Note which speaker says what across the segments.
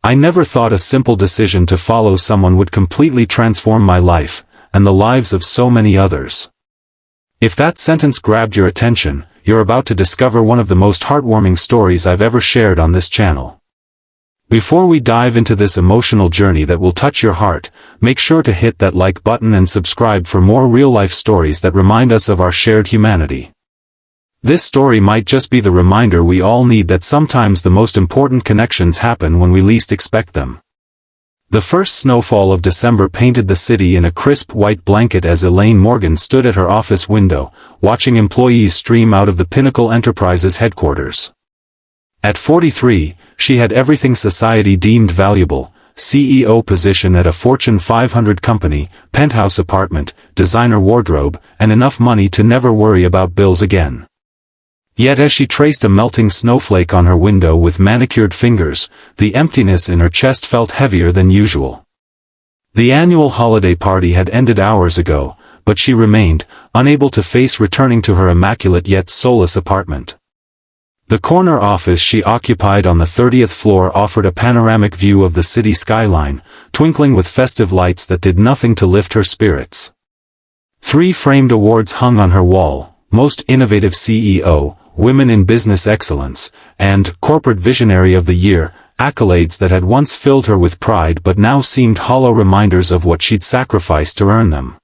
Speaker 1: I never thought a simple decision to follow someone would completely transform my life, and the lives of so many others. If that sentence grabbed your attention, you're about to discover one of the most heartwarming stories I've ever shared on this channel. Before we dive into this emotional journey that will touch your heart, make sure to hit that like button and subscribe for more real-life stories that remind us of our shared humanity. This story might just be the reminder we all need that sometimes the most important connections happen when we least expect them. The first snowfall of December painted the city in a crisp white blanket as Elaine Morgan stood at her office window, watching employees stream out of the Pinnacle Enterprises headquarters. At 43, she had everything society deemed valuable: CEO position at a Fortune 500 company, penthouse apartment, designer wardrobe, and enough money to never worry about bills again. Yet as she traced a melting snowflake on her window with manicured fingers, the emptiness in her chest felt heavier than usual. The annual holiday party had ended hours ago, but she remained, unable to face returning to her immaculate yet soulless apartment. The corner office she occupied on the 30th floor offered a panoramic view of the city skyline, twinkling with festive lights that did nothing to lift her spirits. 3 framed awards hung on her wall: Most Innovative CEO, Women in Business Excellence, and Corporate Visionary of the Year, accolades that had once filled her with pride but now seemed hollow reminders of what she'd sacrificed to earn them.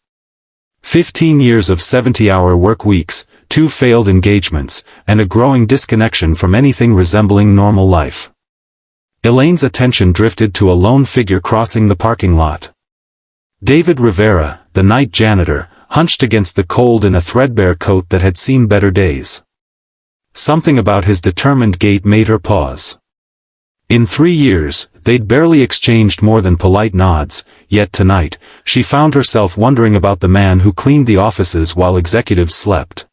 Speaker 1: 15 years of 70-hour work weeks, 2 failed engagements, and a growing disconnection from anything resembling normal life. Elaine's attention drifted to a lone figure crossing the parking lot. David Rivera, the night janitor, hunched against the cold in a threadbare coat that had seen better days. Something about his determined gait made her pause. In 3 years, they'd barely exchanged more than polite nods, yet tonight, she found herself wondering about the man who cleaned the offices while executives slept.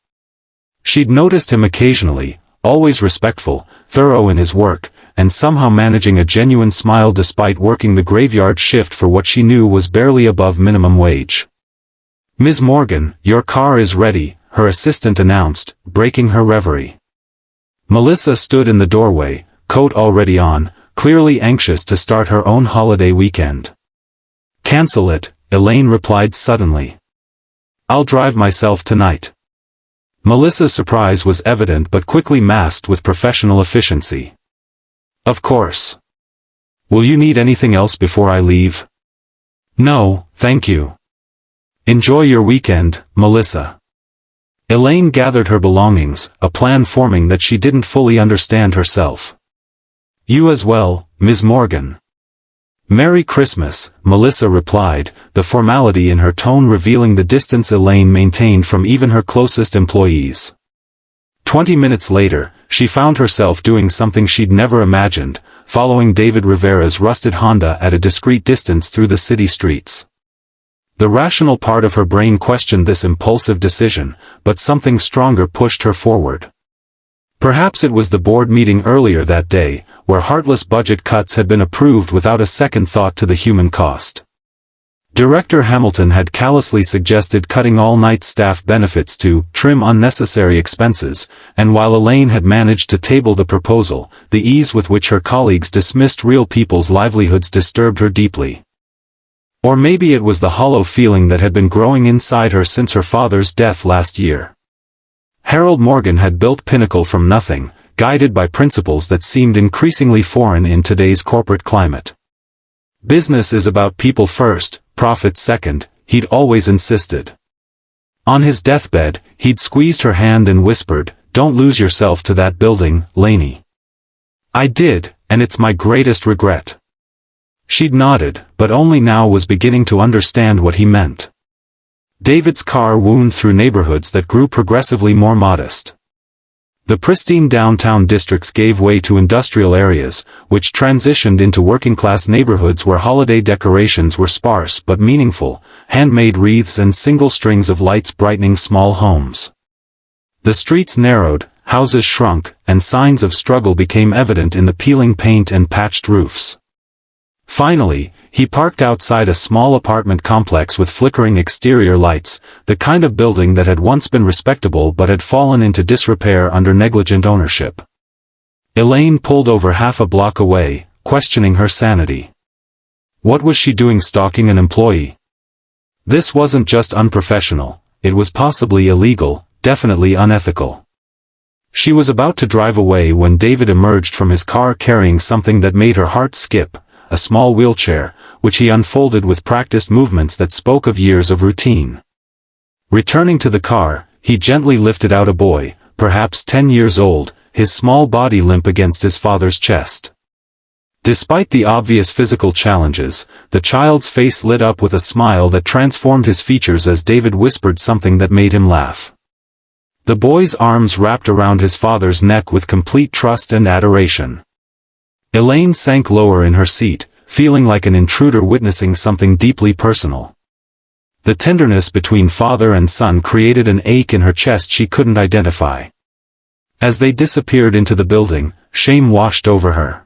Speaker 1: She'd noticed him occasionally, always respectful, thorough in his work, and somehow managing a genuine smile despite working the graveyard shift for what she knew was barely above minimum wage. "Ms. Morgan, your car is ready," her assistant announced, breaking her reverie. Melissa stood in the doorway, coat already on, clearly anxious to start her own holiday weekend. "Cancel it," Elaine replied suddenly. "I'll drive myself tonight." Melissa's surprise was evident but quickly masked with professional efficiency. "Of course. Will you need anything else before I leave?" "No, thank you." "Enjoy your weekend, Melissa." Elaine gathered her belongings, a plan forming that she didn't fully understand herself. "You as well, Ms. Morgan." "Merry Christmas," Melissa replied, the formality in her tone revealing the distance Elaine maintained from even her closest employees. 20 minutes later, she found herself doing something she'd never imagined, following David Rivera's rusted Honda at a discreet distance through the city streets. The rational part of her brain questioned this impulsive decision, but something stronger pushed her forward. Perhaps it was the board meeting earlier that day, where heartless budget cuts had been approved without a second thought to the human cost. Director Hamilton had callously suggested cutting all-night staff benefits to trim unnecessary expenses, and while Elaine had managed to table the proposal, the ease with which her colleagues dismissed real people's livelihoods disturbed her deeply. Or maybe it was the hollow feeling that had been growing inside her since her father's death last year. Harold Morgan had built Pinnacle from nothing, guided by principles that seemed increasingly foreign in today's corporate climate. "Business is about people first, profit second," he'd always insisted. On his deathbed, he'd squeezed her hand and whispered, "Don't lose yourself to that building, Lainey." "I did, and it's my greatest regret." She'd nodded, but only now was beginning to understand what he meant. David's car wound through neighborhoods that grew progressively more modest. The pristine downtown districts gave way to industrial areas, which transitioned into working-class neighborhoods where holiday decorations were sparse but meaningful, handmade wreaths and single strings of lights brightening small homes. The streets narrowed, houses shrunk, and signs of struggle became evident in the peeling paint and patched roofs. Finally, he parked outside a small apartment complex with flickering exterior lights, the kind of building that had once been respectable but had fallen into disrepair under negligent ownership. Elaine pulled over half a block away, questioning her sanity. What was she doing stalking an employee? This wasn't just unprofessional, it was possibly illegal, definitely unethical. She was about to drive away when David emerged from his car carrying something that made her heart skip, a small wheelchair, which he unfolded with practiced movements that spoke of years of routine. Returning to the car, he gently lifted out a boy, perhaps 10 years old, his small body limp against his father's chest. Despite the obvious physical challenges, the child's face lit up with a smile that transformed his features as David whispered something that made him laugh. The boy's arms wrapped around his father's neck with complete trust and adoration. Elaine sank lower in her seat, feeling like an intruder witnessing something deeply personal. The tenderness between father and son created an ache in her chest she couldn't identify. As they disappeared into the building, shame washed over her.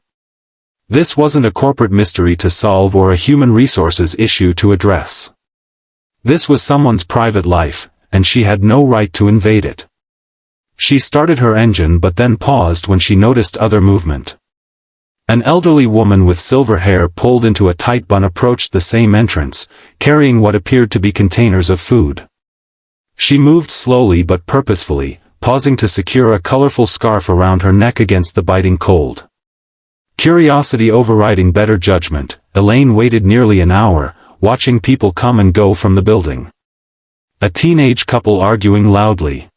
Speaker 1: This wasn't a corporate mystery to solve or a human resources issue to address. This was someone's private life, and she had no right to invade it. She started her engine but then paused when she noticed other movement. An elderly woman with silver hair pulled into a tight bun approached the same entrance, carrying what appeared to be containers of food. She moved slowly but purposefully, pausing to secure a colorful scarf around her neck against the biting cold. Curiosity overriding better judgment, Elaine waited nearly an hour, watching people come and go from the building. A teenage couple arguing loudly.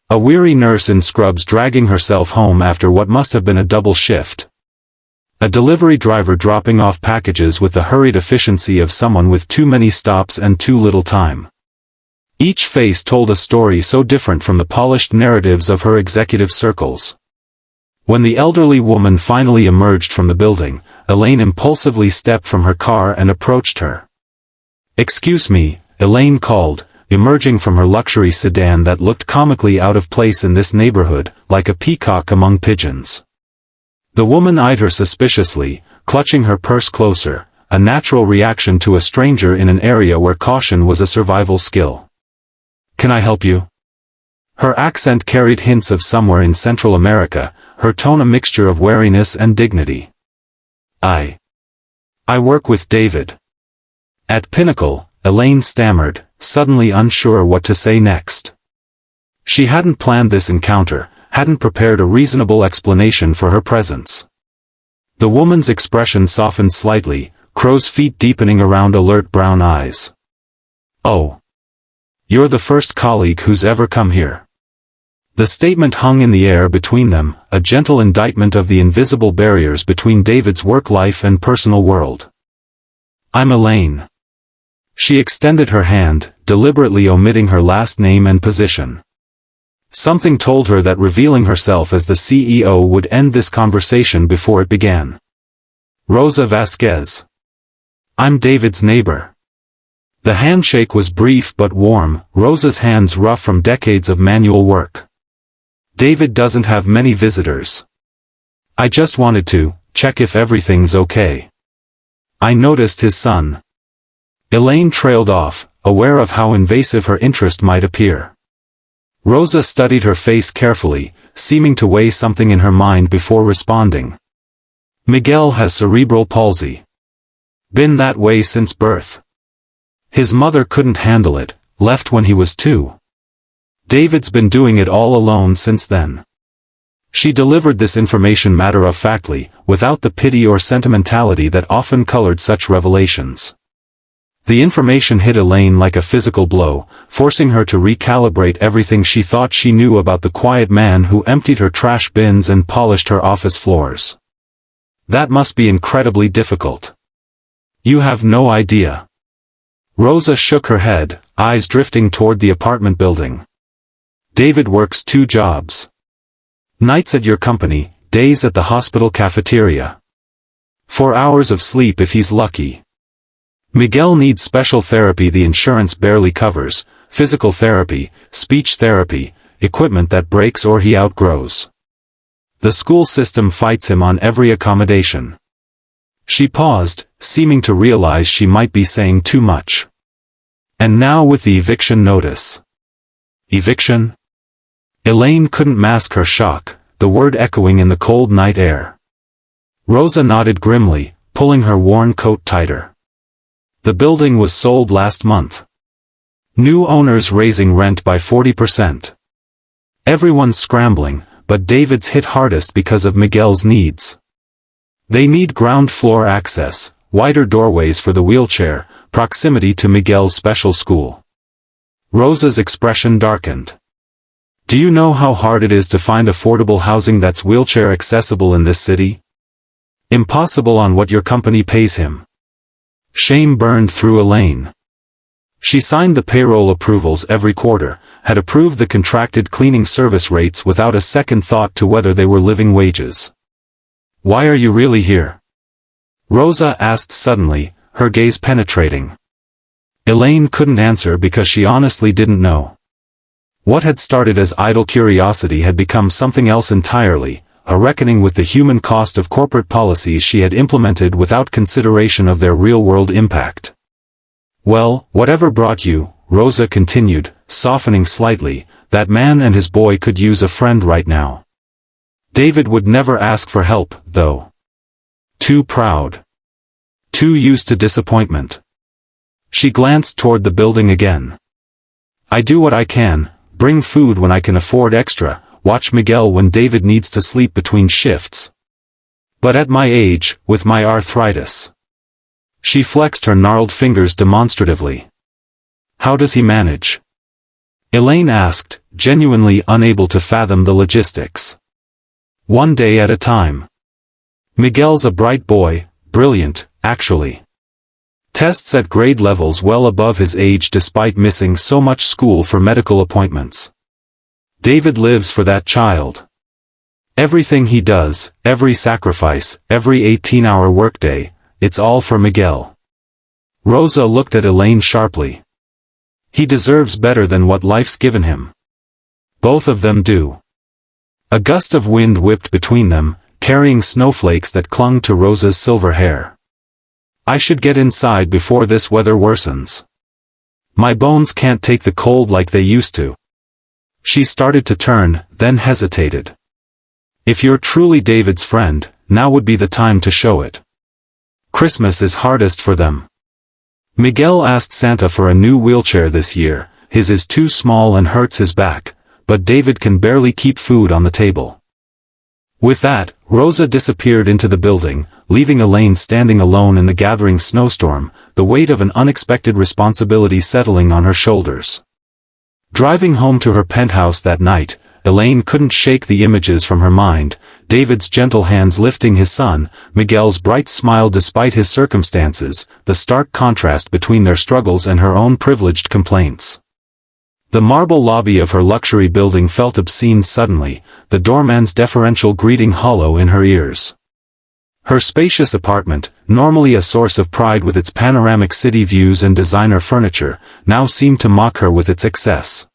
Speaker 1: A weary nurse in scrubs dragging herself home after what must have been a double shift. A delivery driver dropping off packages with the hurried efficiency of someone with too many stops and too little time. Each face told a story so different from the polished narratives of her executive circles. When the elderly woman finally emerged from the building, Elaine impulsively stepped from her car and approached her. "Excuse me," Elaine called, emerging from her luxury sedan that looked comically out of place in this neighborhood, like a peacock among pigeons. The woman eyed her suspiciously, clutching her purse closer, a natural reaction to a stranger in an area where caution was a survival skill. "Can I help you?" Her accent carried hints of somewhere in Central America, her tone a mixture of wariness and dignity. I work with David." At Pinnacle, Elaine stammered, suddenly unsure what to say next. She hadn't planned this encounter, hadn't prepared a reasonable explanation for her presence. The woman's expression softened slightly, crow's feet deepening around alert brown eyes. "Oh. You're the first colleague who's ever come here." The statement hung in the air between them, a gentle indictment of the invisible barriers between David's work life and personal world. "I'm Elaine." She extended her hand, deliberately omitting her last name and position. Something told her that revealing herself as the CEO would end this conversation before it began. "Rosa Vasquez. I'm David's neighbor." The handshake was brief but warm, Rosa's hands rough from decades of manual work. "David doesn't have many visitors. I just wanted to check if everything's okay. I noticed his son." Elaine trailed off, aware of how invasive her interest might appear. Rosa studied her face carefully, seeming to weigh something in her mind before responding. "Miguel has cerebral palsy. Been that way since birth. His mother couldn't handle it, left when he was 2. David's been doing it all alone since then." She delivered this information matter-of-factly, without the pity or sentimentality that often colored such revelations. The information hit Elaine like a physical blow, forcing her to recalibrate everything she thought she knew about the quiet man who emptied her trash bins and polished her office floors. That must be incredibly difficult. "You have no idea." Rosa shook her head, eyes drifting toward the apartment building. "David works 2 jobs. Nights at your company, days at the hospital cafeteria. 4 hours of sleep if he's lucky. Miguel needs special therapy the insurance barely covers, physical therapy, speech therapy, equipment that breaks or he outgrows. The school system fights him on every accommodation." She paused, seeming to realize she might be saying too much. "And now with the eviction notice." "Eviction?" Elaine couldn't mask her shock, the word echoing in the cold night air. Rosa nodded grimly, pulling her worn coat tighter. The building was sold last month. New owners raising rent by 40%. Everyone's scrambling, but David's hit hardest because of Miguel's needs. They need ground floor access, wider doorways for the wheelchair, proximity to Miguel's special school. Rosa's expression darkened. Do you know how hard it is to find affordable housing that's wheelchair accessible in this city? Impossible on what your company pays him. Shame burned through Elaine. She signed the payroll approvals every quarter, had approved the contracted cleaning service rates without a second thought to whether they were living wages. Why are you really here? Rosa asked suddenly, her gaze penetrating. Elaine couldn't answer because she honestly didn't know. What had started as idle curiosity had become something else entirely, a reckoning with the human cost of corporate policies she had implemented without consideration of their real-world impact. Well, whatever brought you, Rosa continued, softening slightly, that man and his boy could use a friend right now. David would never ask for help, though. Too proud. Too used to disappointment. She glanced toward the building again. I do what I can, bring food when I can afford extra, watch Miguel when David needs to sleep between shifts. But at my age, with my arthritis. She flexed her gnarled fingers demonstratively. How does he manage? Elaine asked, genuinely unable to fathom the logistics. One day at a time. Miguel's a bright boy, brilliant, actually. Tests at grade levels well above his age despite missing so much school for medical appointments. David lives for that child. Everything he does, every sacrifice, every 18-hour workday, it's all for Miguel. Rosa looked at Elaine sharply. He deserves better than what life's given him. Both of them do. A gust of wind whipped between them, carrying snowflakes that clung to Rosa's silver hair. I should get inside before this weather worsens. My bones can't take the cold like they used to. She started to turn, then hesitated. If you're truly David's friend, now would be the time to show it. Christmas is hardest for them. Miguel asked Santa for a new wheelchair this year, his is too small and hurts his back, but David can barely keep food on the table. With that, Rosa disappeared into the building, leaving Elaine standing alone in the gathering snowstorm, the weight of an unexpected responsibility settling on her shoulders. Driving home to her penthouse that night, Elaine couldn't shake the images from her mind, David's gentle hands lifting his son, Miguel's bright smile despite his circumstances, the stark contrast between their struggles and her own privileged complaints. The marble lobby of her luxury building felt obscene suddenly, the doorman's deferential greeting hollow in her ears. Her spacious apartment, normally a source of pride with its panoramic city views and designer furniture, now seemed to mock her with its excess.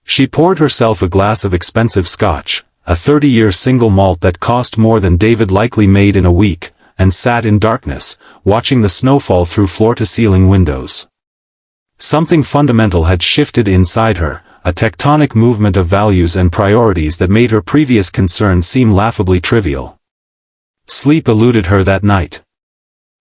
Speaker 1: She poured herself a glass of expensive scotch, a 30-year single malt that cost more than David likely made in a week, and sat in darkness, watching the snow fall through floor-to-ceiling windows. Something fundamental had shifted inside her, a tectonic movement of values and priorities that made her previous concerns seem laughably trivial. Sleep eluded her that night.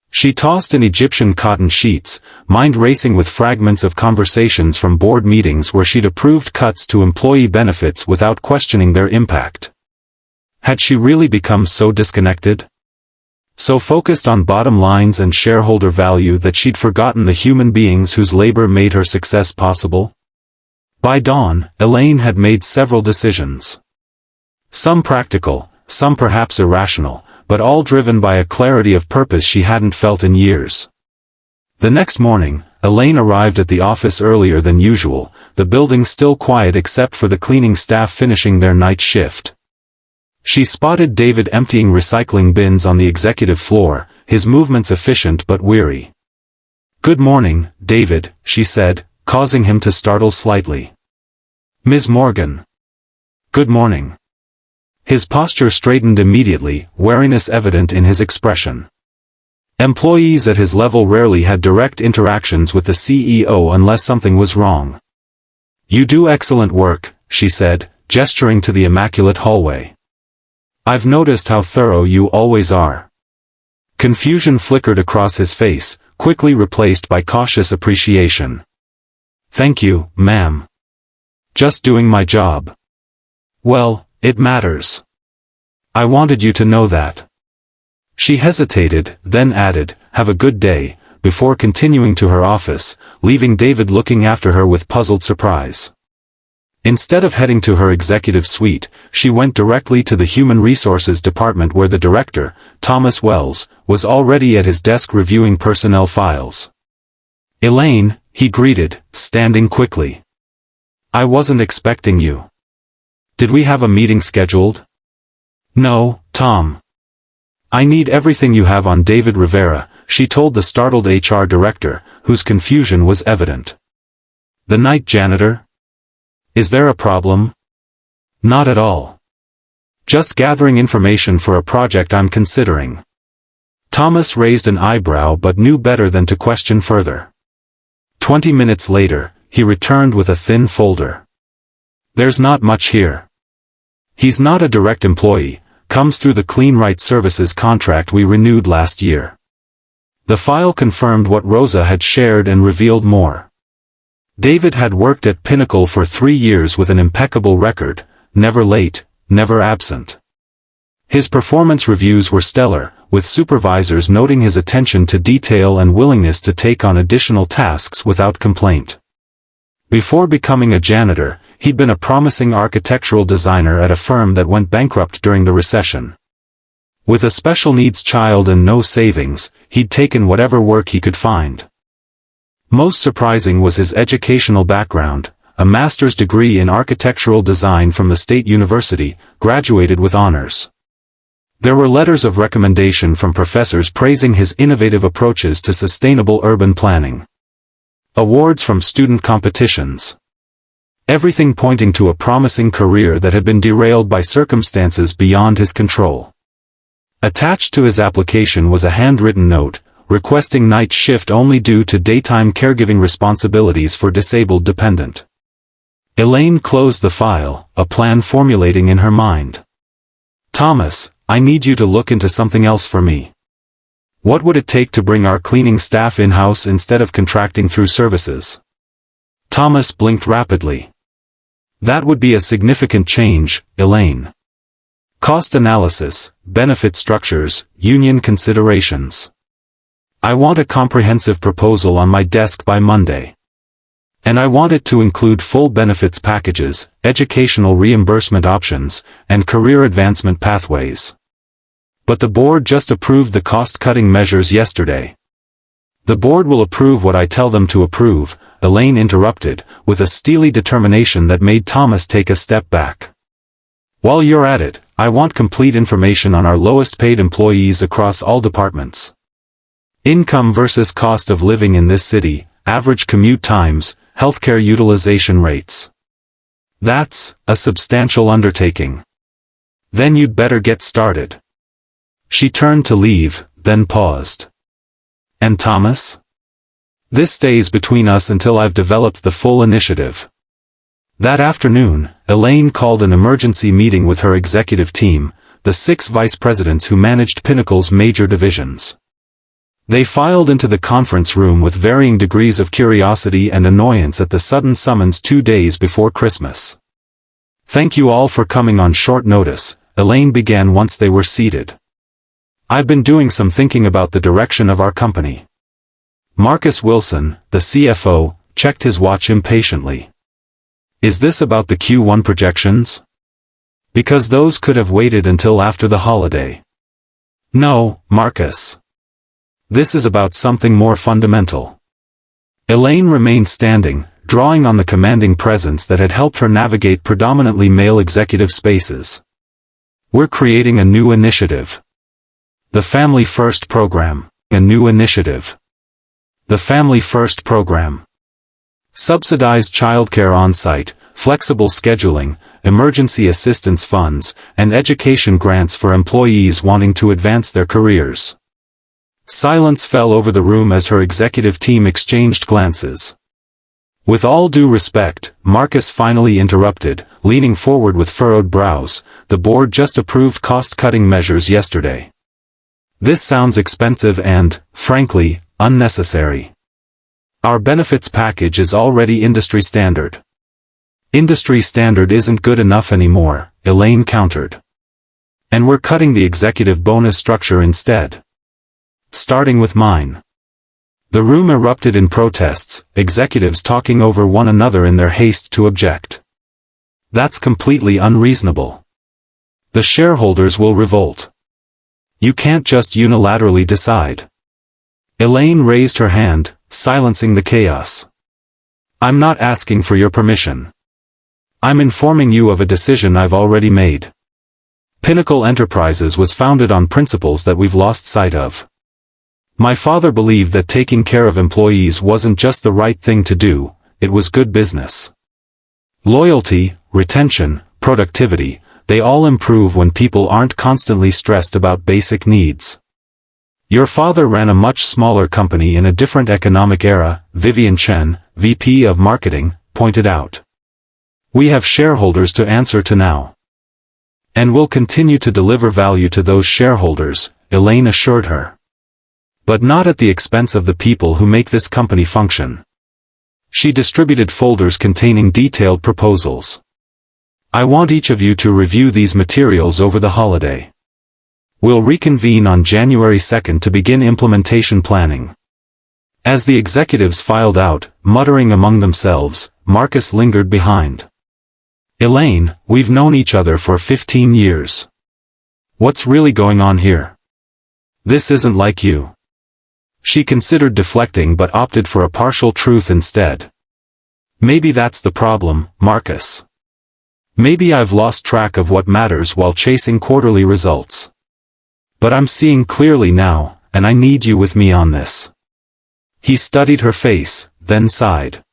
Speaker 1: She tossed in Egyptian cotton sheets, mind racing with fragments of conversations from board meetings where she'd approved cuts to employee benefits without questioning their impact. Had she really become so disconnected? So focused on bottom lines and shareholder value that she'd forgotten the human beings whose labor made her success possible? By dawn, Elaine had made several decisions. Some practical, some perhaps irrational, but all driven by a clarity of purpose she hadn't felt in years. The next morning, Elaine arrived at the office earlier than usual, the building still quiet except for the cleaning staff finishing their night shift. She spotted David emptying recycling bins on the executive floor, his movements efficient but weary. "Good morning, David," she said, causing him to startle slightly. "Ms. Morgan." "Good morning." His posture straightened immediately, wariness evident in his expression. Employees at his level rarely had direct interactions with the CEO unless something was wrong. "You do excellent work," she said, gesturing to the immaculate hallway. I've noticed how thorough you always are. Confusion flickered across his face, quickly replaced by cautious appreciation. Thank you, ma'am. Just doing my job. Well, it matters. I wanted you to know that. She hesitated, then added, have a good day, before continuing to her office, leaving David looking after her with puzzled surprise. Instead of heading to her executive suite, she went directly to the Human Resources Department where the director, Thomas Wells, was already at his desk reviewing personnel files. Elaine, he greeted, standing quickly. I wasn't expecting you. Did we have a meeting scheduled? No, Tom. I need everything you have on David Rivera, she told the startled HR director, whose confusion was evident. The night janitor? Is there a problem? Not at all. Just gathering information for a project I'm considering. Thomas raised an eyebrow but knew better than to question further. 20 minutes later, he returned with a thin folder. There's not much here. He's not a direct employee, comes through the Clean Right Services contract we renewed last year. The file confirmed what Rosa had shared and revealed more. David had worked at Pinnacle for 3 years with an impeccable record, never late, never absent. His performance reviews were stellar, with supervisors noting his attention to detail and willingness to take on additional tasks without complaint. Before becoming a janitor, he'd been a promising architectural designer at a firm that went bankrupt during the recession. With a special needs child and no savings, he'd taken whatever work he could find. Most surprising was his educational background, a master's degree in architectural design from the State University, graduated with honors. There were letters of recommendation from professors praising his innovative approaches to sustainable urban planning. Awards from student competitions. Everything pointing to a promising career that had been derailed by circumstances beyond his control. Attached to his application was a handwritten note, requesting night shift only due to daytime caregiving responsibilities for disabled dependent. Elaine closed the file, a plan formulating in her mind. Thomas, I need you to look into something else for me. What would it take to bring our cleaning staff in-house instead of contracting through services? Thomas blinked rapidly. That would be a significant change, Elaine. Cost analysis, benefit structures, union considerations. I want a comprehensive proposal on my desk by Monday. And I want it to include full benefits packages, educational reimbursement options, and career advancement pathways. But the board just approved the cost-cutting measures yesterday. The board will approve what I tell them to approve, Elaine interrupted, with a steely determination that made Thomas take a step back. While you're at it, I want complete information on our lowest-paid employees across all departments. Income versus cost of living in this city, average commute times, healthcare utilization rates. That's a substantial undertaking. Then you'd better get started. She turned to leave, then paused. And Thomas? This stays between us until I've developed the full initiative. That afternoon, Elaine called an emergency meeting with her executive team, the 6 vice presidents who managed Pinnacle's major divisions. They filed into the conference room with varying degrees of curiosity and annoyance at the sudden summons 2 days before Christmas. Thank you all for coming on short notice, Elaine began once they were seated. I've been doing some thinking about the direction of our company. Marcus Wilson, the CFO, checked his watch impatiently. Is this about the Q1 projections? Because those could have waited until after the holiday. No, Marcus. This is about something more fundamental. Elaine remained standing, drawing on the commanding presence that had helped her navigate predominantly male executive spaces. We're creating a new initiative. The Family First Program. A new initiative. The Family First Program. Subsidized childcare on-site, flexible scheduling, emergency assistance funds, and education grants for employees wanting to advance their careers. Silence fell over the room as her executive team exchanged glances. With all due respect, Marcus finally interrupted, leaning forward with furrowed brows. The board just approved cost-cutting measures yesterday. This sounds expensive and, frankly, unnecessary. Our benefits package is already industry standard. Industry standard isn't good enough anymore, Elaine countered. And we're cutting the executive bonus structure instead. Starting with mine. The room erupted in protests, executives talking over one another in their haste to object. That's completely unreasonable. The shareholders will revolt. You can't just unilaterally decide. Elaine raised her hand, silencing the chaos. I'm not asking for your permission. I'm informing you of a decision I've already made. Pinnacle Enterprises was founded on principles that we've lost sight of. My father believed that taking care of employees wasn't just the right thing to do, it was good business. Loyalty, retention, productivity, they all improve when people aren't constantly stressed about basic needs. Your father ran a much smaller company in a different economic era, Vivian Chen, VP of Marketing, pointed out. We have shareholders to answer to now. And we'll continue to deliver value to those shareholders, Elaine assured her. But not at the expense of the people who make this company function. She distributed folders containing detailed proposals. I want each of you to review these materials over the holiday. We'll reconvene on January 2nd to begin implementation planning. As the executives filed out, muttering among themselves, Marcus lingered behind. Elaine, we've known each other for 15 years. What's really going on here? This isn't like you. She considered deflecting but opted for a partial truth instead. Maybe that's the problem, Marcus. Maybe I've lost track of what matters while chasing quarterly results. But I'm seeing clearly now, and I need you with me on this. He studied her face, then sighed.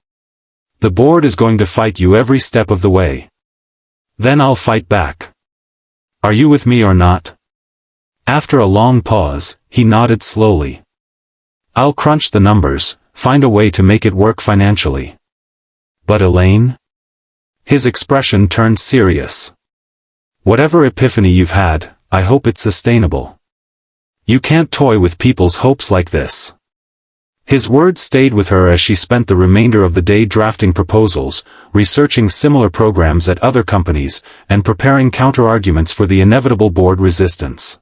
Speaker 1: The board is going to fight you every step of the way. Then I'll fight back. Are you with me or not? After a long pause, he nodded slowly. I'll crunch the numbers, find a way to make it work financially. But Elaine? His expression turned serious. Whatever epiphany you've had, I hope it's sustainable. You can't toy with people's hopes like this. His words stayed with her as she spent the remainder of the day drafting proposals, researching similar programs at other companies, and preparing counterarguments for the inevitable board resistance.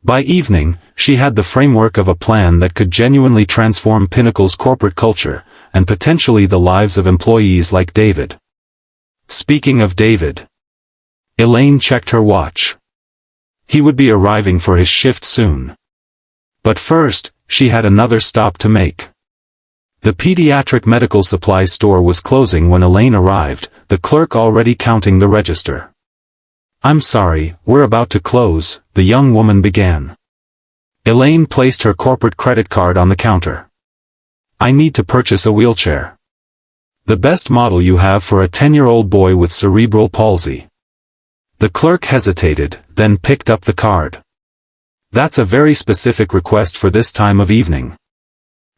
Speaker 1: By evening, she had the framework of a plan that could genuinely transform Pinnacle's corporate culture, and potentially the lives of employees like David. Speaking of David. Elaine checked her watch. He would be arriving for his shift soon. But first, she had another stop to make. The pediatric medical supplies store was closing when Elaine arrived, the clerk already counting the register. I'm sorry, we're about to close, the young woman began. Elaine placed her corporate credit card on the counter. I need to purchase a wheelchair. The best model you have for a 10-year-old boy with cerebral palsy. The clerk hesitated, then picked up the card. That's a very specific request for this time of evening.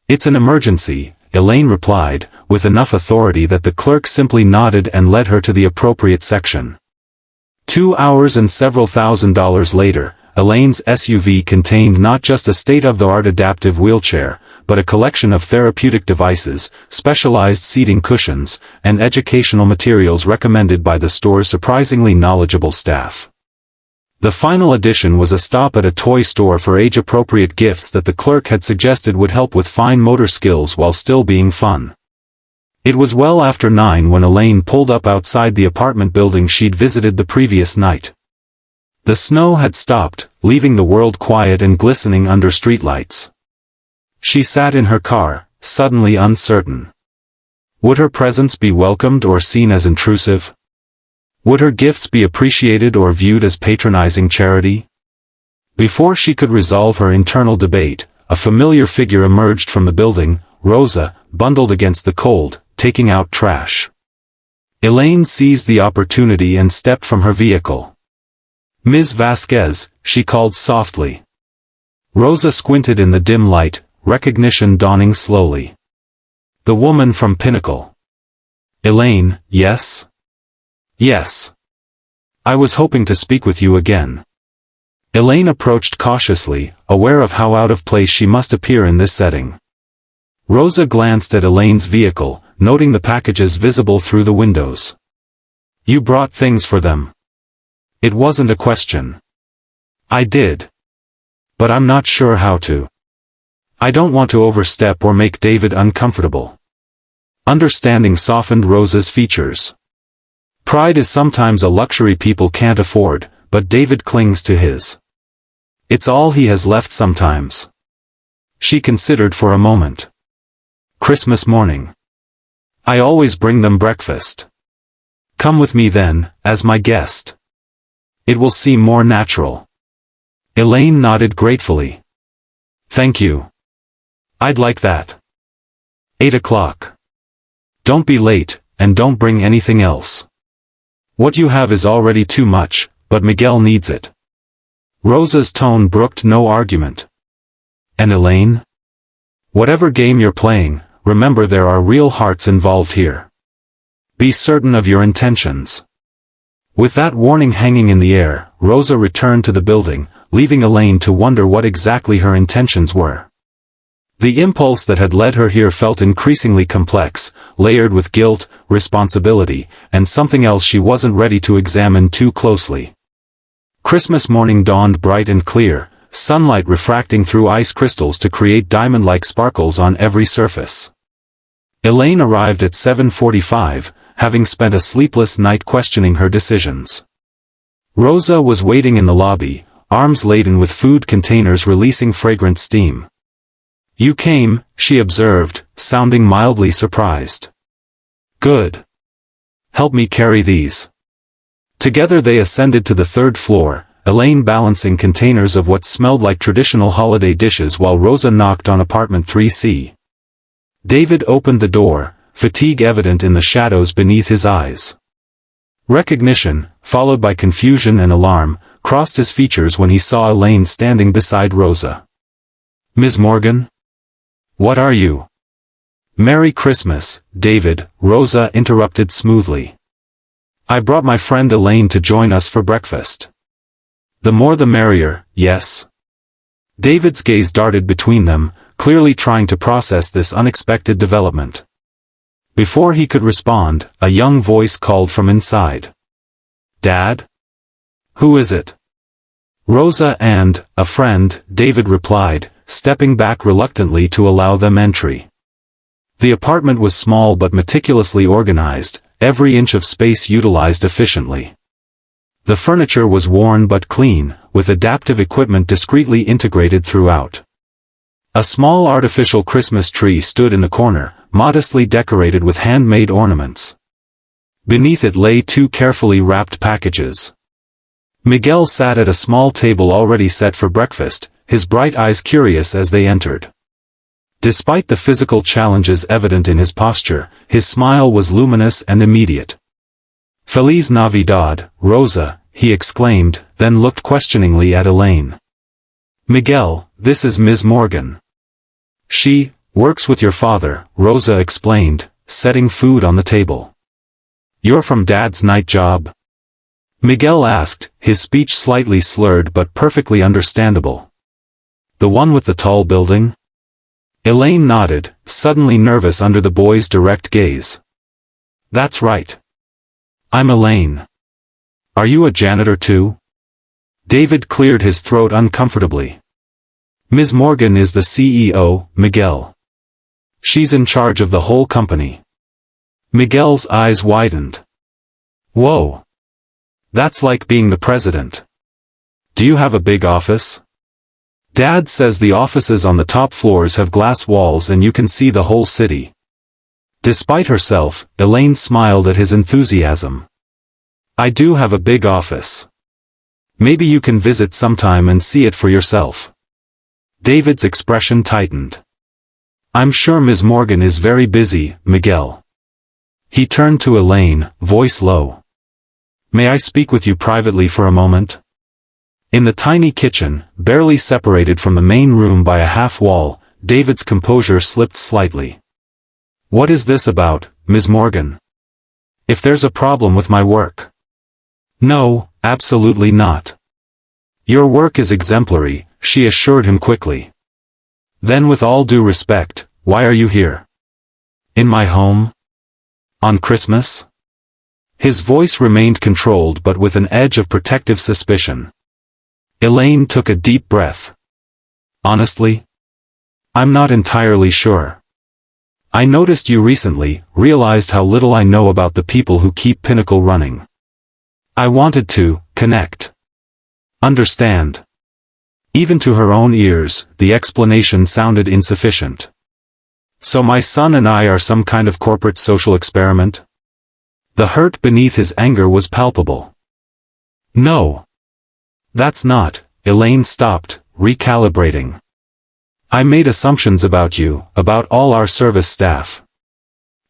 Speaker 1: It's an emergency, Elaine replied, with enough authority that the clerk simply nodded and led her to the appropriate section. 2 hours and several $1,000s later, Elaine's SUV contained not just a state-of-the-art adaptive wheelchair, but a collection of therapeutic devices, specialized seating cushions, and educational materials recommended by the store's surprisingly knowledgeable staff. The final addition was a stop at a toy store for age-appropriate gifts that the clerk had suggested would help with fine motor skills while still being fun. It was well after 9 when Elaine pulled up outside the apartment building she'd visited the previous night. The snow had stopped, leaving the world quiet and glistening under streetlights. She sat in her car, suddenly uncertain. Would her presence be welcomed or seen as intrusive? Would her gifts be appreciated or viewed as patronizing charity? Before she could resolve her internal debate, a familiar figure emerged from the building, Rosa, bundled against the cold, taking out trash. Elaine seized the opportunity and stepped from her vehicle. Ms. Vasquez, she called softly. Rosa squinted in the dim light, recognition dawning slowly. The woman from Pinnacle. Elaine, yes? Yes. I was hoping to speak with you again. Elaine approached cautiously, aware of how out of place she must appear in this setting. Rosa glanced at Elaine's vehicle, noting the packages visible through the windows. You brought things for them. It wasn't a question. I did. But I'm not sure how to. I don't want to overstep or make David uncomfortable. Understanding softened Rosa's features. Pride is sometimes a luxury people can't afford, but David clings to his. It's all he has left sometimes. She considered for a moment. Christmas morning. I always bring them breakfast. Come with me then, as my guest. It will seem more natural. Elaine nodded gratefully. Thank you. I'd like that. 8 o'clock. Don't be late, and don't bring anything else. What you have is already too much, but Miguel needs it. Rosa's tone brooked no argument. And Elaine? Whatever game you're playing, remember there are real hearts involved here. Be certain of your intentions. With that warning hanging in the air, Rosa returned to the building, leaving Elaine to wonder what exactly her intentions were. The impulse that had led her here felt increasingly complex, layered with guilt, responsibility, and something else she wasn't ready to examine too closely. Christmas morning dawned bright and clear, sunlight refracting through ice crystals to create diamond-like sparkles on every surface. Elaine arrived at 7:45, having spent a sleepless night questioning her decisions. Rosa was waiting in the lobby, arms laden with food containers releasing fragrant steam. You came, she observed, sounding mildly surprised. Good. Help me carry these. Together they ascended to the third floor, Elaine balancing containers of what smelled like traditional holiday dishes while Rosa knocked on apartment 3C. David opened the door, fatigue evident in the shadows beneath his eyes. Recognition, followed by confusion and alarm, crossed his features when he saw Elaine standing beside Rosa. Ms. Morgan? What are you? Merry Christmas, David, Rosa interrupted smoothly. I brought my friend Elaine to join us for breakfast. The more the merrier, yes? David's gaze darted between them, clearly trying to process this unexpected development. Before he could respond, a young voice called from inside. Dad? Who is it? Rosa and, a friend, David replied, stepping back reluctantly to allow them entry. The apartment was small but meticulously organized, every inch of space utilized efficiently. The furniture was worn but clean, with adaptive equipment discreetly integrated throughout. A small artificial Christmas tree stood in the corner, modestly decorated with handmade ornaments. Beneath it lay 2 carefully wrapped packages. Miguel sat at a small table already set for breakfast, his bright eyes curious as they entered. Despite the physical challenges evident in his posture, his smile was luminous and immediate. Feliz Navidad, Rosa, he exclaimed, then looked questioningly at Elaine. Miguel, this is Ms. Morgan. She works with your father, Rosa explained, setting food on the table. You're from Dad's night job? Miguel asked, his speech slightly slurred but perfectly understandable. The one with the tall building? Elaine nodded, suddenly nervous under the boy's direct gaze. That's right. I'm Elaine. Are you a janitor too? David cleared his throat uncomfortably. Ms. Morgan is the CEO, Miguel. She's in charge of the whole company. Miguel's eyes widened. Whoa. That's like being the president. Do you have a big office? Dad says the offices on the top floors have glass walls and you can see the whole city. Despite herself, Elaine smiled at his enthusiasm. I do have a big office. Maybe you can visit sometime and see it for yourself. David's expression tightened. I'm sure Ms. Morgan is very busy, Miguel. He turned to Elaine, voice low. May I speak with you privately for a moment? In the tiny kitchen, barely separated from the main room by a half wall, David's composure slipped slightly. What is this about, Ms. Morgan? If there's a problem with my work. No, absolutely not. Your work is exemplary, she assured him quickly. Then with all due respect, why are you here? In my home? On Christmas? His voice remained controlled but with an edge of protective suspicion. Elaine took a deep breath. Honestly? I'm not entirely sure. I noticed you recently, realized how little I know about the people who keep Pinnacle running. I wanted to connect. Understand. Even to her own ears, the explanation sounded insufficient. So my son and I are some kind of corporate social experiment? The hurt beneath his anger was palpable. No. That's not. Elaine stopped, recalibrating. I made assumptions about you, about all our service staff.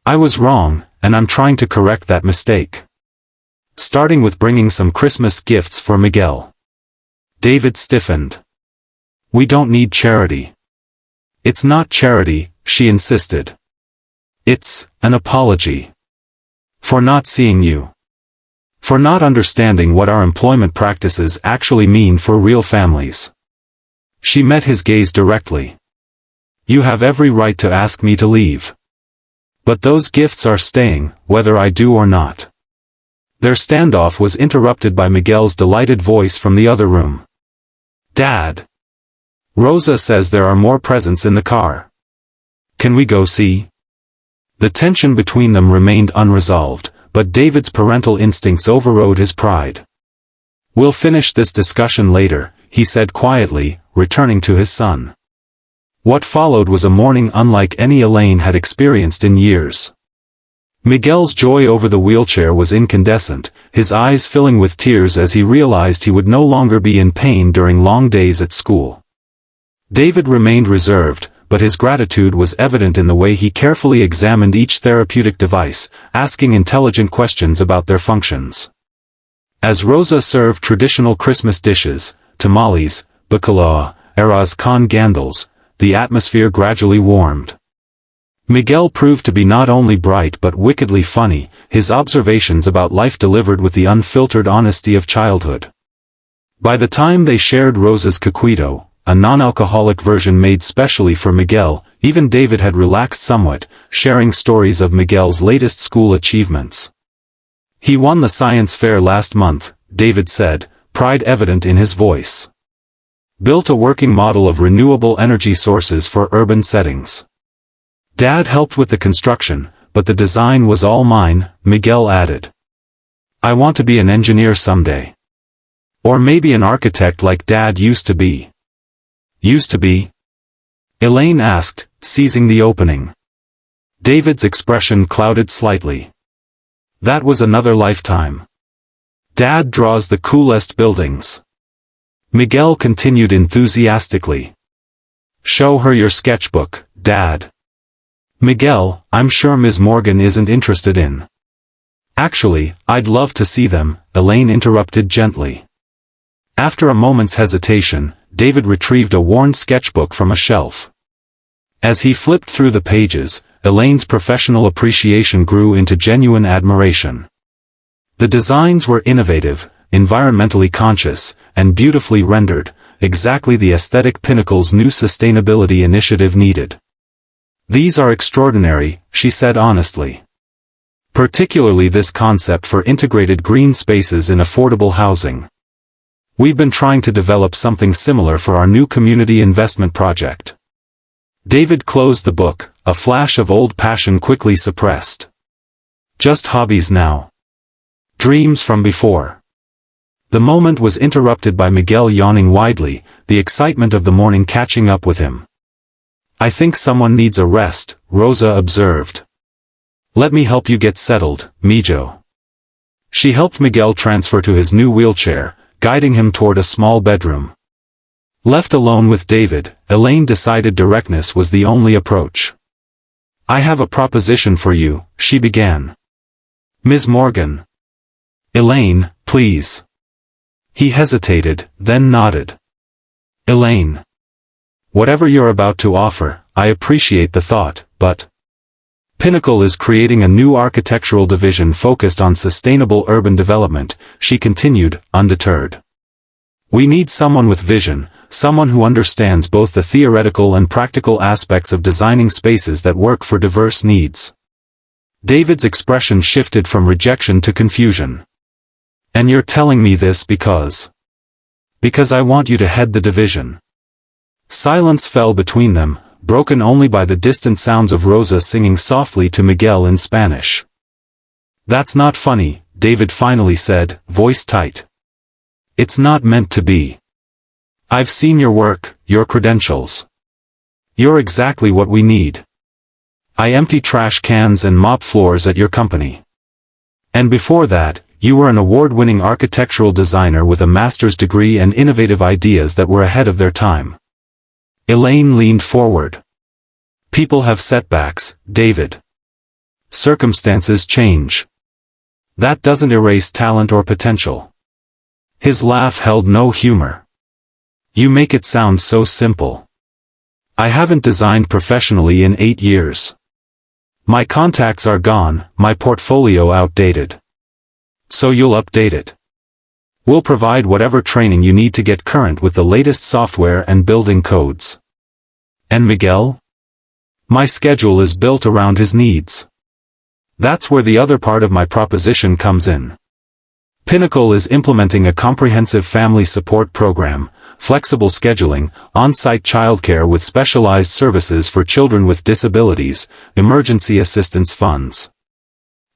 Speaker 1: I was wrong, and I'm trying to correct that mistake. Starting with bringing some Christmas gifts for Miguel. David stiffened. We don't need charity. It's not charity, she insisted. It's an apology. For not seeing you. For not understanding what our employment practices actually mean for real families. She met his gaze directly. You have every right to ask me to leave. But those gifts are staying, whether I do or not. Their standoff was interrupted by Miguel's delighted voice from the other room. Dad! Rosa says there are more presents in the car. Can we go see? The tension between them remained unresolved, but David's parental instincts overrode his pride. We'll finish this discussion later, he said quietly, returning to his son. What followed was a morning unlike any Elaine had experienced in years. Miguel's joy over the wheelchair was incandescent, his eyes filling with tears as he realized he would no longer be in pain during long days at school. David remained reserved, but his gratitude was evident in the way he carefully examined each therapeutic device, asking intelligent questions about their functions. As Rosa served traditional Christmas dishes, tamales, bacalao, arroz con gandules, the atmosphere gradually warmed. Miguel proved to be not only bright but wickedly funny, his observations about life delivered with the unfiltered honesty of childhood. By the time they shared Rosa's caquito, a non-alcoholic version made specially for Miguel, even David had relaxed somewhat, sharing stories of Miguel's latest school achievements. He won the science fair last month, David said, pride evident in his voice. Built a working model of renewable energy sources for urban settings. Dad helped with the construction, but the design was all mine, Miguel added. I want to be an engineer someday. Or maybe an architect like Dad used to be. Used to be? Elaine asked, seizing the opening. David's expression clouded slightly. That was another lifetime. Dad draws the coolest buildings. Miguel continued enthusiastically. Show her your sketchbook, Dad. Miguel, I'm sure Ms. Morgan isn't interested in. Actually, I'd love to see them, Elaine interrupted gently. After a moment's hesitation, David retrieved a worn sketchbook from a shelf. As he flipped through the pages, Elaine's professional appreciation grew into genuine admiration. The designs were innovative, environmentally conscious, and beautifully rendered, exactly the aesthetic Pinnacle's new sustainability initiative needed. These are extraordinary, she said honestly. Particularly this concept for integrated green spaces in affordable housing. We've been trying to develop something similar for our new community investment project. David closed the book, a flash of old passion quickly suppressed. Just hobbies now. Dreams from before. The moment was interrupted by Miguel yawning widely, the excitement of the morning catching up with him. I think someone needs a rest, Rosa observed. Let me help you get settled, Mijo. She helped Miguel transfer to his new wheelchair, guiding him toward a small bedroom. Left alone with David, Elaine decided directness was the only approach. I have a proposition for you, she began. Ms. Morgan. Elaine, please. He hesitated, then nodded. Elaine. Whatever you're about to offer, I appreciate the thought, but... Pinnacle is creating a new architectural division focused on sustainable urban development, she continued, undeterred. We need someone with vision, someone who understands both the theoretical and practical aspects of designing spaces that work for diverse needs. David's expression shifted from rejection to confusion. And you're telling me this because I want you to head the division. Silence fell between them, broken only by the distant sounds of Rosa singing softly to Miguel in Spanish. That's not funny, David finally said, voice tight. It's not meant to be. I've seen your work, your credentials. You're exactly what we need. I empty trash cans and mop floors at your company. And before that, you were an award-winning architectural designer with a master's degree and innovative ideas that were ahead of their time. Elaine leaned forward. People have setbacks, David. Circumstances change. That doesn't erase talent or potential. His laugh held no humor. You make it sound so simple. I haven't designed professionally in 8 years. My contacts are gone, my portfolio outdated. So you'll update it. We'll provide whatever training you need to get current with the latest software and building codes. And Miguel? My schedule is built around his needs. That's where the other part of my proposition comes in. Pinnacle is implementing a comprehensive family support program, flexible scheduling, on-site childcare with specialized services for children with disabilities, emergency assistance funds.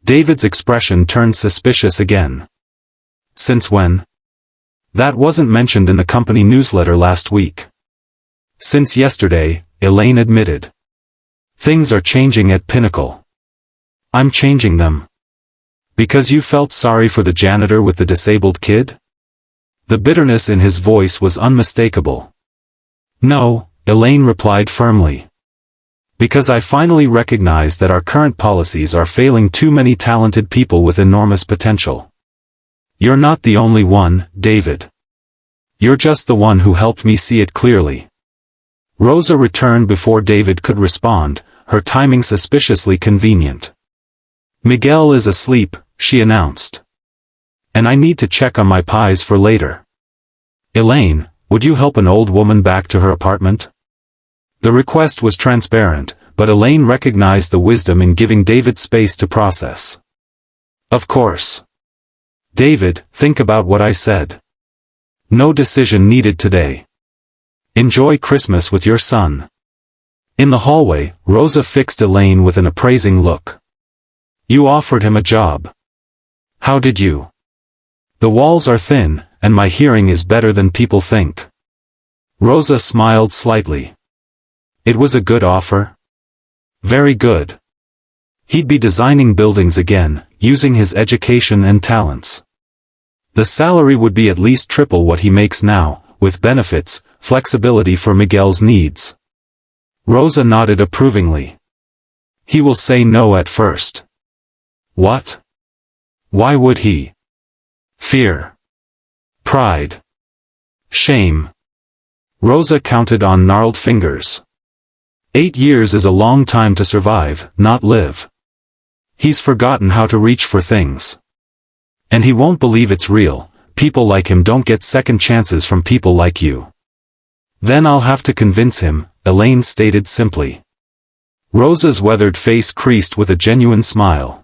Speaker 1: David's expression turned suspicious again. Since when? That wasn't mentioned in the company newsletter last week. Since yesterday, Elaine admitted. Things are changing at Pinnacle. I'm changing them. Because you felt sorry for the janitor with the disabled kid? The bitterness in his voice was unmistakable. No, Elaine replied firmly. Because I finally recognize that our current policies are failing too many talented people with enormous potential. You're not the only one, David. You're just the one who helped me see it clearly. Rosa returned before David could respond, her timing suspiciously convenient. Miguel is asleep, she announced. And I need to check on my pies for later. Elaine, would you help an old woman back to her apartment? The request was transparent, but Elaine recognized the wisdom in giving David space to process. Of course. David, think about what I said. No decision needed today. Enjoy Christmas with your son. In the hallway, Rosa fixed Elaine with an appraising look. You offered him a job. How did you? The walls are thin, and my hearing is better than people think. Rosa smiled slightly. It was a good offer. Very good. He'd be designing buildings again, using his education and talents. The salary would be at least triple what he makes now, with benefits, flexibility for Miguel's needs. Rosa nodded approvingly. He will say no at first. What? Why would he? Fear. Pride. Shame. Rosa counted on gnarled fingers. 8 years is a long time to survive, not live. He's forgotten how to reach for things. And he won't believe it's real. People like him don't get second chances from people like you. Then I'll have to convince him, Elaine stated simply. Rosa's weathered face creased with a genuine smile.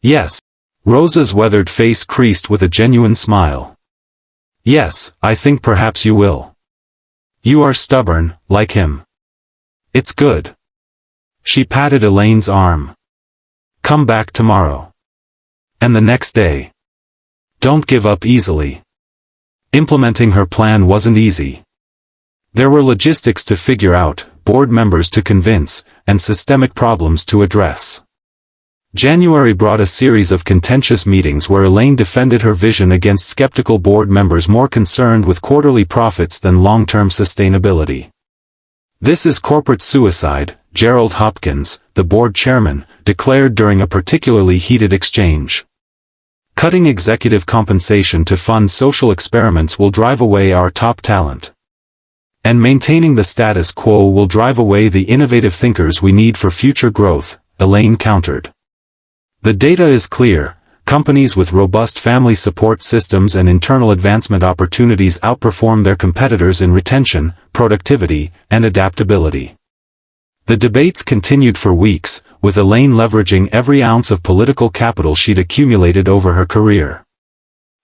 Speaker 1: Yes. Rosa's weathered face creased with a genuine smile. Yes, I think perhaps you will. You are stubborn, like him. It's good. She patted Elaine's arm. Come back tomorrow. And the next day. Don't give up easily. Implementing her plan wasn't easy. There were logistics to figure out, board members to convince, and systemic problems to address. January brought a series of contentious meetings where Elaine defended her vision against skeptical board members more concerned with quarterly profits than long-term sustainability. This is corporate suicide, Gerald Hopkins, the board chairman, declared during a particularly heated exchange. Cutting executive compensation to fund social experiments will drive away our top talent. And maintaining the status quo will drive away the innovative thinkers we need for future growth, Elaine countered. The data is clear. Companies with robust family support systems and internal advancement opportunities outperform their competitors in retention, productivity, and adaptability. The debates continued for weeks, with Elaine leveraging every ounce of political capital she'd accumulated over her career.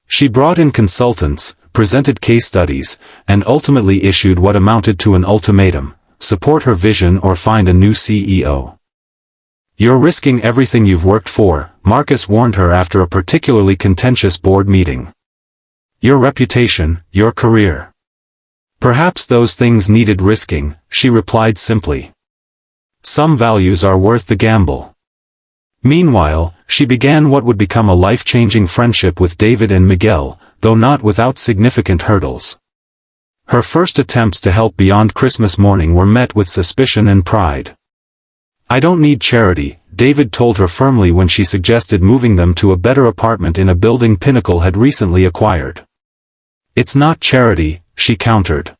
Speaker 1: She brought in consultants, presented case studies, and ultimately issued what amounted to an ultimatum: support her vision or find a new CEO. "You're risking everything you've worked for," Marcus warned her after a particularly contentious board meeting. "Your reputation, your career." "Perhaps those things needed risking," she replied simply. "Some values are worth the gamble." Meanwhile, she began what would become a life-changing friendship with David and Miguel, though not without significant hurdles. Her first attempts to help beyond Christmas morning were met with suspicion and pride. "I don't need charity," David told her firmly when she suggested moving them to a better apartment in a building Pinnacle had recently acquired. "It's not charity," she countered.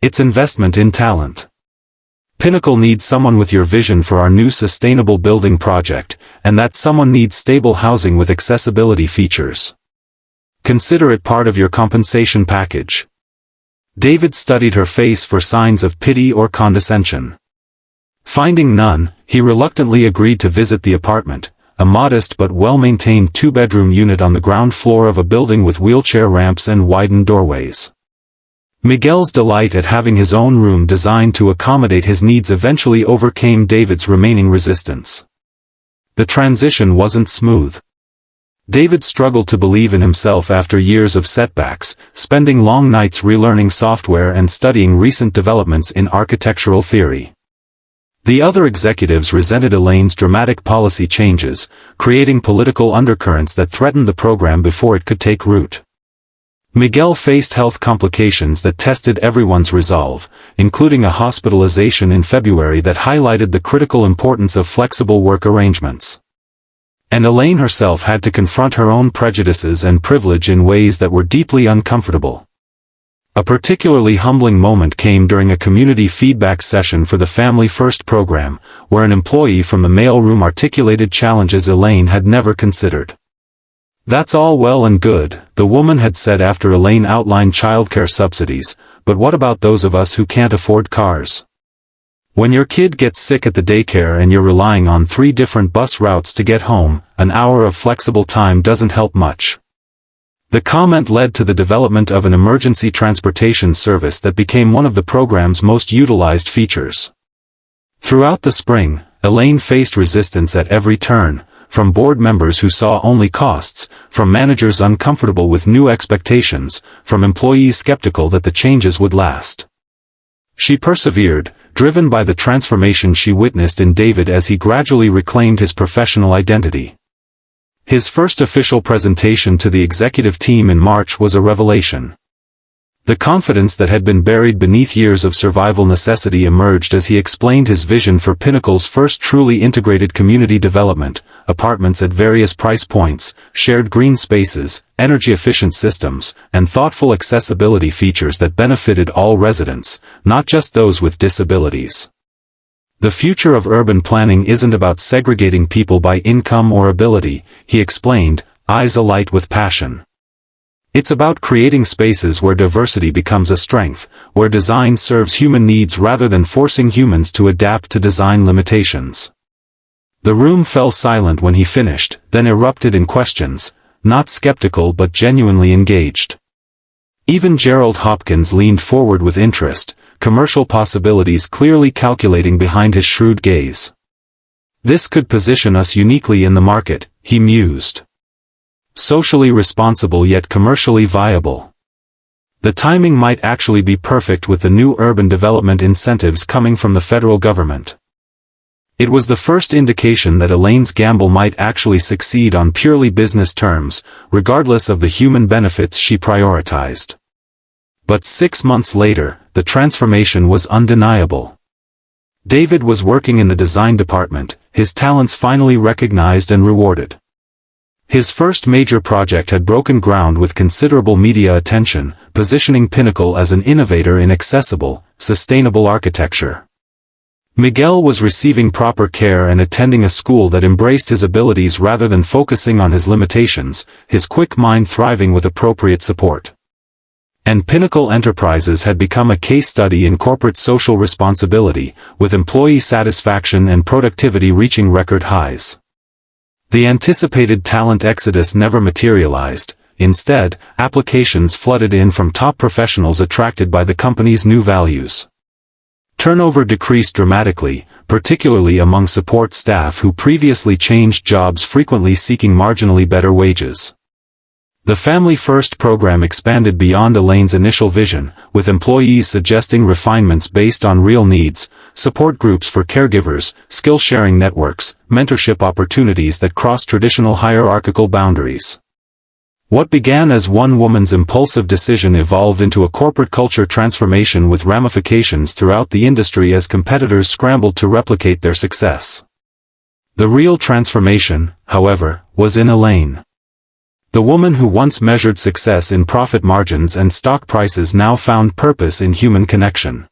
Speaker 1: "It's investment in talent. Pinnacle needs someone with your vision for our new sustainable building project, and that someone needs stable housing with accessibility features. Consider it part of your compensation package." David studied her face for signs of pity or condescension. Finding none, he reluctantly agreed to visit the apartment, a modest but well-maintained two-bedroom unit on the ground floor of a building with wheelchair ramps and widened doorways. Miguel's delight at having his own room designed to accommodate his needs eventually overcame David's remaining resistance. The transition wasn't smooth. David struggled to believe in himself after years of setbacks, spending long nights relearning software and studying recent developments in architectural theory. The other executives resented Elaine's dramatic policy changes, creating political undercurrents that threatened the program before it could take root. Miguel faced health complications that tested everyone's resolve, including a hospitalization in February that highlighted the critical importance of flexible work arrangements. And Elaine herself had to confront her own prejudices and privilege in ways that were deeply uncomfortable. A particularly humbling moment came during a community feedback session for the Family First program, where an employee from the mailroom articulated challenges Elaine had never considered. "That's all well and good," the woman had said after Elaine outlined childcare subsidies, "but what about those of us who can't afford cars? When your kid gets sick at the daycare and you're relying on 3 different bus routes to get home, an hour of flexible time doesn't help much." The comment led to the development of an emergency transportation service that became one of the program's most utilized features. Throughout the spring, Elaine faced resistance at every turn, from board members who saw only costs, from managers uncomfortable with new expectations, from employees skeptical that the changes would last. She persevered, driven by the transformation she witnessed in David as he gradually reclaimed his professional identity. His first official presentation to the executive team in March was a revelation. The confidence that had been buried beneath years of survival necessity emerged as he explained his vision for Pinnacle's first truly integrated community development: apartments at various price points, shared green spaces, energy-efficient systems, and thoughtful accessibility features that benefited all residents, not just those with disabilities. "The future of urban planning isn't about segregating people by income or ability," he explained, eyes alight with passion. "It's about creating spaces where diversity becomes a strength, where design serves human needs rather than forcing humans to adapt to design limitations." The room fell silent when he finished, then erupted in questions, not skeptical but genuinely engaged. Even Gerald Hopkins leaned forward with interest, commercial possibilities clearly calculating behind his shrewd gaze. "This could position us uniquely in the market," he mused. "Socially responsible yet commercially viable. The timing might actually be perfect with the new urban development incentives coming from the federal government." It was the first indication that Elaine's gamble might actually succeed on purely business terms, regardless of the human benefits she prioritized. But 6 months later, the transformation was undeniable. David was working in the design department, his talents finally recognized and rewarded. His first major project had broken ground with considerable media attention, positioning Pinnacle as an innovator in accessible, sustainable architecture. Miguel was receiving proper care and attending a school that embraced his abilities rather than focusing on his limitations, his quick mind thriving with appropriate support. And Pinnacle Enterprises had become a case study in corporate social responsibility, with employee satisfaction and productivity reaching record highs. The anticipated talent exodus never materialized. Instead, applications flooded in from top professionals attracted by the company's new values. Turnover decreased dramatically, particularly among support staff who previously changed jobs frequently seeking marginally better wages. The Family First program expanded beyond Elaine's initial vision, with employees suggesting refinements based on real needs, support groups for caregivers, skill-sharing networks, mentorship opportunities that cross traditional hierarchical boundaries. What began as one woman's impulsive decision evolved into a corporate culture transformation with ramifications throughout the industry as competitors scrambled to replicate their success. The real transformation, however, was in Elaine. The woman who once measured success in profit margins and stock prices now found purpose in human connection.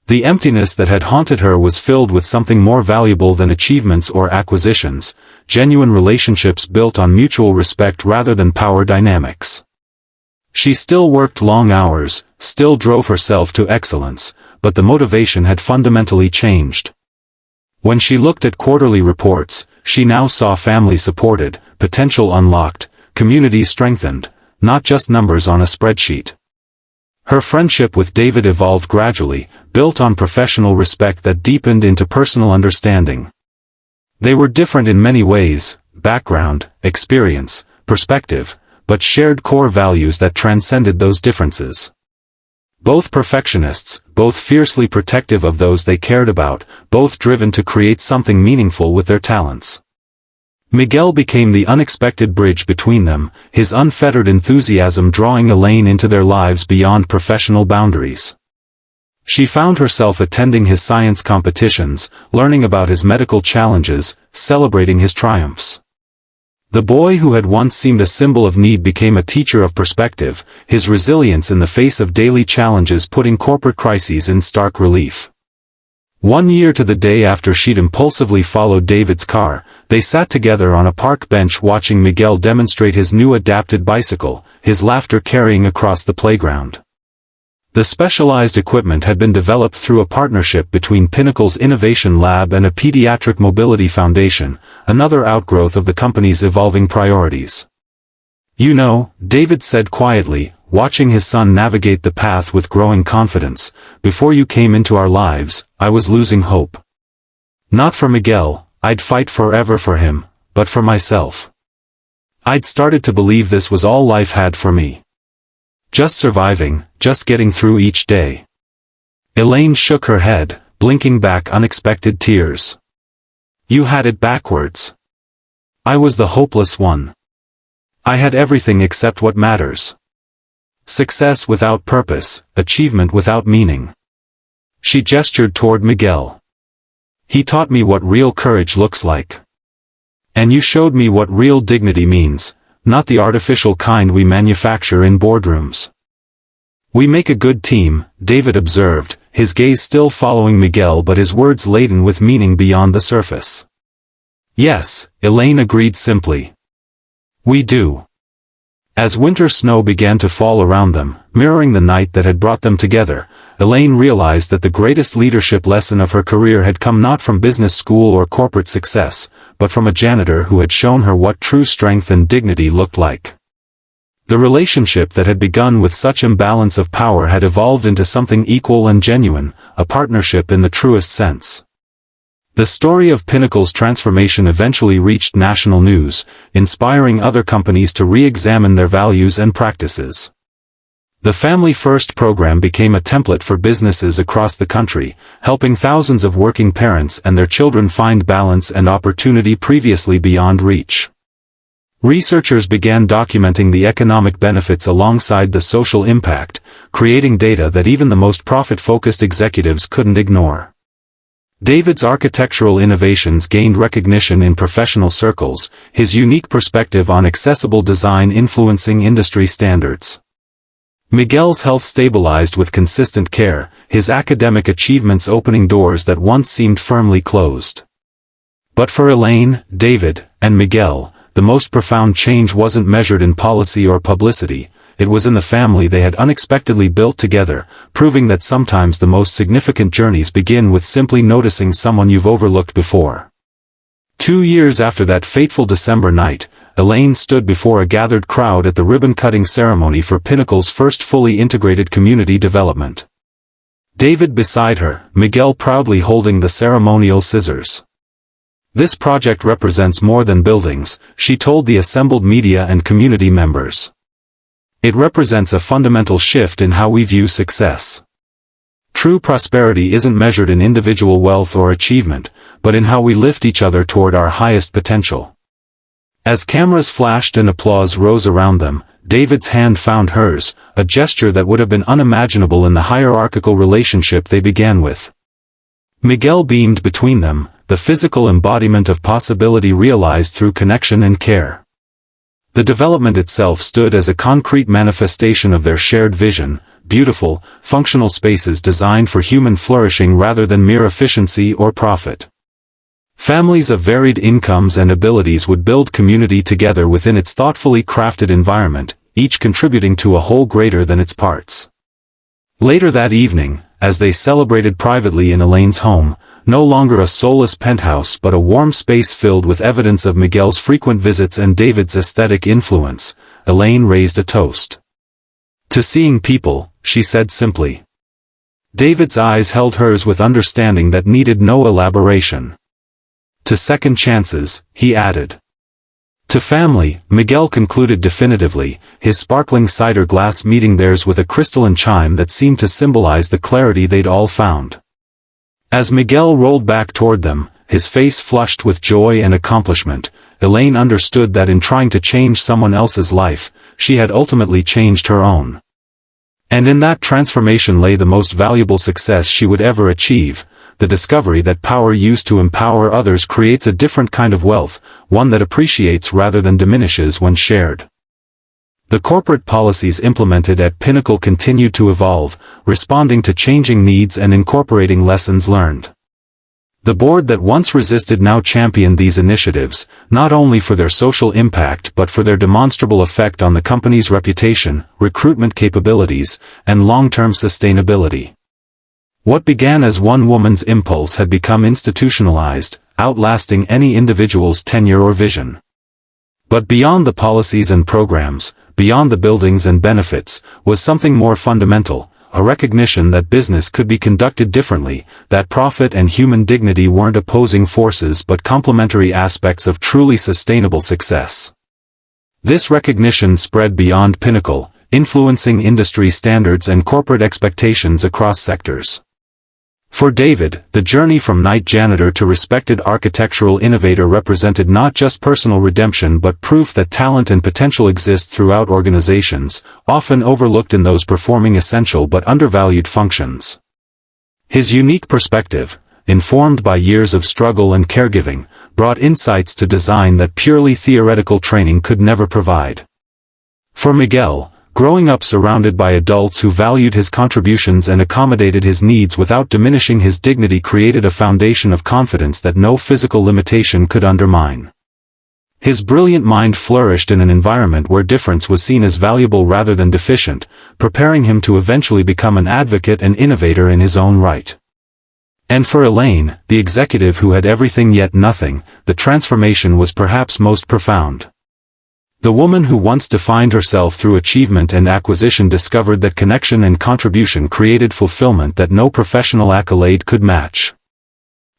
Speaker 1: The emptiness that had haunted her was filled with something more valuable than achievements or acquisitions, genuine relationships built on mutual respect rather than power dynamics. She still worked long hours, still drove herself to excellence, but the motivation had fundamentally changed. When she looked at quarterly reports, she now saw family supported, potential unlocked, community strengthened, not just numbers on a spreadsheet. Her friendship with David evolved gradually, built on professional respect that deepened into personal understanding. They were different in many ways, background, experience, perspective, but shared core values that transcended those differences. Both perfectionists, both fiercely protective of those they cared about, both driven to create something meaningful with their talents. Miguel became the unexpected bridge between them, his unfettered enthusiasm drawing Elaine into their lives beyond professional boundaries. She found herself attending his science competitions, learning about his medical challenges, celebrating his triumphs. The boy who had once seemed a symbol of need became a teacher of perspective, his resilience in the face of daily challenges putting corporate crises in stark relief. 1 year to the day after she'd impulsively followed David's car, they sat together on a park bench watching Miguel demonstrate his new adapted bicycle, his laughter carrying across the playground. The specialized equipment had been developed through a partnership between Pinnacle's Innovation Lab and a Pediatric Mobility Foundation, another outgrowth of the company's evolving priorities. "You know," David said quietly, watching his son navigate the path with growing confidence, "before you came into our lives, I was losing hope. Not for Miguel, I'd fight forever for him, but for myself. I'd started to believe this was all life had for me. Just surviving, just getting through each day." Elaine shook her head, blinking back unexpected tears. "You had it backwards. I was the hopeless one. I had everything except what matters. Success without purpose, achievement without meaning." She gestured toward Miguel. "He taught me what real courage looks like. And you showed me what real dignity means, not the artificial kind we manufacture in boardrooms." "We make a good team," David observed, his gaze still following Miguel but his words laden with meaning beyond the surface. "Yes," Elaine agreed simply. "We do." As winter snow began to fall around them, mirroring the night that had brought them together, Elaine realized that the greatest leadership lesson of her career had come not from business school or corporate success, but from a janitor who had shown her what true strength and dignity looked like. The relationship that had begun with such imbalance of power had evolved into something equal and genuine, a partnership in the truest sense. The story of Pinnacle's transformation eventually reached national news, inspiring other companies to re-examine their values and practices. The Family First program became a template for businesses across the country, helping thousands of working parents and their children find balance and opportunity previously beyond reach. Researchers began documenting the economic benefits alongside the social impact, creating data that even the most profit-focused executives couldn't ignore. David's architectural innovations gained recognition in professional circles, his unique perspective on accessible design influencing industry standards. Miguel's health stabilized with consistent care, his academic achievements opening doors that once seemed firmly closed. But for Elaine, David, and Miguel, the most profound change wasn't measured in policy or publicity, it was in the family they had unexpectedly built together, proving that sometimes the most significant journeys begin with simply noticing someone you've overlooked before. 2 years after that fateful December night, Elaine stood before a gathered crowd at the ribbon-cutting ceremony for Pinnacle's first fully integrated community development. David beside her, Miguel proudly holding the ceremonial scissors. This project represents more than buildings, she told the assembled media and community members. It represents a fundamental shift in how we view success. True prosperity isn't measured in individual wealth or achievement, but in how we lift each other toward our highest potential. As cameras flashed and applause rose around them, David's hand found hers, a gesture that would have been unimaginable in the hierarchical relationship they began with. Miguel beamed between them, the physical embodiment of possibility realized through connection and care. The development itself stood as a concrete manifestation of their shared vision, beautiful, functional spaces designed for human flourishing rather than mere efficiency or profit. Families of varied incomes and abilities would build community together within its thoughtfully crafted environment, each contributing to a whole greater than its parts. Later that evening, as they celebrated privately in Elaine's home, no longer a soulless penthouse but a warm space filled with evidence of Miguel's frequent visits and David's aesthetic influence, Elaine raised a toast. To seeing people, she said simply. David's eyes held hers with understanding that needed no elaboration. To second chances, he added. To family, Miguel concluded definitively, his sparkling cider glass meeting theirs with a crystalline chime that seemed to symbolize the clarity they'd all found. As Miguel rolled back toward them, his face flushed with joy and accomplishment, Elaine understood that in trying to change someone else's life, she had ultimately changed her own. And in that transformation lay the most valuable success she would ever achieve, the discovery that power used to empower others creates a different kind of wealth, one that appreciates rather than diminishes when shared. The corporate policies implemented at Pinnacle continued to evolve, responding to changing needs and incorporating lessons learned. The board that once resisted now championed these initiatives, not only for their social impact but for their demonstrable effect on the company's reputation, recruitment capabilities, and long-term sustainability. What began as one woman's impulse had become institutionalized, outlasting any individual's tenure or vision. But beyond the policies and programs, beyond the buildings and benefits, was something more fundamental, a recognition that business could be conducted differently, that profit and human dignity weren't opposing forces but complementary aspects of truly sustainable success. This recognition spread beyond Pinnacle, influencing industry standards and corporate expectations across sectors. For David, the journey from night janitor to respected architectural innovator represented not just personal redemption but proof that talent and potential exist throughout organizations, often overlooked in those performing essential but undervalued functions. His unique perspective, informed by years of struggle and caregiving, brought insights to design that purely theoretical training could never provide. For Miguel, growing up surrounded by adults who valued his contributions and accommodated his needs without diminishing his dignity created a foundation of confidence that no physical limitation could undermine. His brilliant mind flourished in an environment where difference was seen as valuable rather than deficient, preparing him to eventually become an advocate and innovator in his own right. And for Elaine, the executive who had everything yet nothing, the transformation was perhaps most profound. The woman who once defined herself through achievement and acquisition discovered that connection and contribution created fulfillment that no professional accolade could match.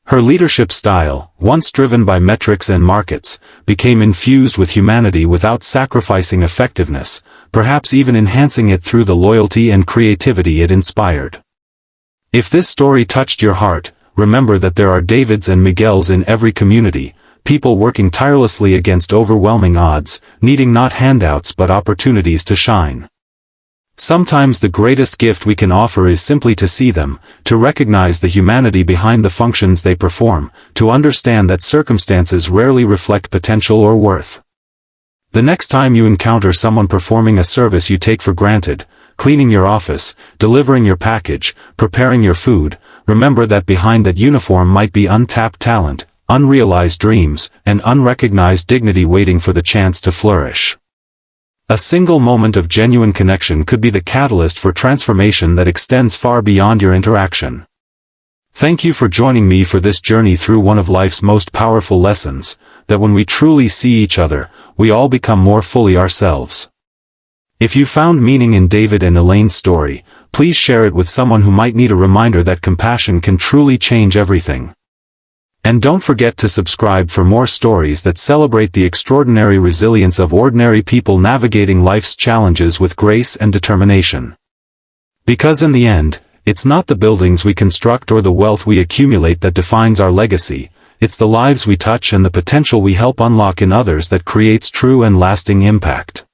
Speaker 1: Her leadership style, once driven by metrics and markets, became infused with humanity without sacrificing effectiveness, perhaps even enhancing it through the loyalty and creativity it inspired. If this story touched your heart, remember that there are Davids and Miguels in every community, people working tirelessly against overwhelming odds, needing not handouts but opportunities to shine. Sometimes the greatest gift we can offer is simply to see them, to recognize the humanity behind the functions they perform, to understand that circumstances rarely reflect potential or worth. The next time you encounter someone performing a service you take for granted, cleaning your office, delivering your package, preparing your food, remember that behind that uniform might be untapped talent, unrealized dreams, and unrecognized dignity waiting for the chance to flourish. A single moment of genuine connection could be the catalyst for transformation that extends far beyond your interaction. Thank you for joining me for this journey through one of life's most powerful lessons, that when we truly see each other, we all become more fully ourselves. If you found meaning in David and Elaine's story, please share it with someone who might need a reminder that compassion can truly change everything. And don't forget to subscribe for more stories that celebrate the extraordinary resilience of ordinary people navigating life's challenges with grace and determination. Because in the end, it's not the buildings we construct or the wealth we accumulate that defines our legacy, it's the lives we touch and the potential we help unlock in others that creates true and lasting impact.